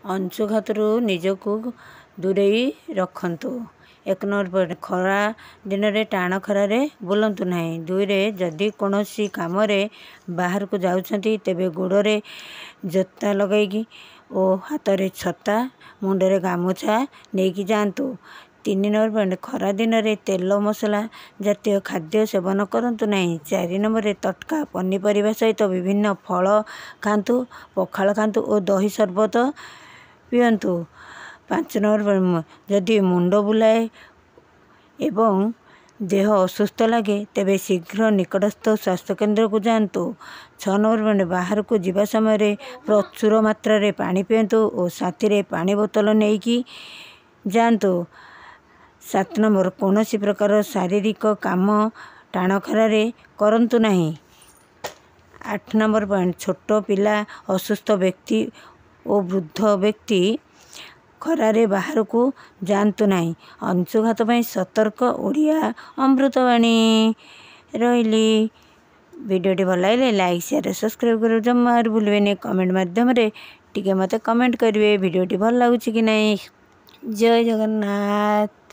अंशुघातरू निजकू दूरेई रखंतु। 1 number खरा दिन में टाण खरार बुलंतु नहीं। 2 जदि कौनसी काम बाहर को जाउछंती तेबे गोड़े जोता लगेगी और हाथ में छता मुंडरे गामुछा नेकी जातु। 3 नंबर खरा दिन में तेल मसला जातीय खाद्य सेवन करंतु नहीं। 4 नंबर तटका पनीपरिया सहित विभिन्न फल खातु, पखाल खातु और दही शरबत पियंतु। 5 नंबर जदि मुंड बुलाए एवं देह असुस्थ लगे तेबे शीघ्र निकटस्थ स्वास्थ्य केंद्र को जातु। 6 नंबर बाहर को जीवा समय प्रचुर मात्रा रे पानी पियंतु और साथी रे पानी बोतल नहीं की जातु। 7 नंबर कौन सी प्रकार शारीरिक काम टाण खरारे करंतु नहीं। 8 नंबर पॉइंट छोट पिला असुस्थ व्यक्ति और वृद्ध व्यक्ति खरारे बाहर को जातु नहीं। अंशुघात पर सतर्क ओडिया अमृतवाणी रही। वीडियोटी भल लगे लाइक शेयर सब्सक्राइब कर जमा भूलें। कमेंट माध्यम टिके मत कमेंट करेंगे वीडियोटी भल लगुच कि नहीं। जय जगन्नाथ।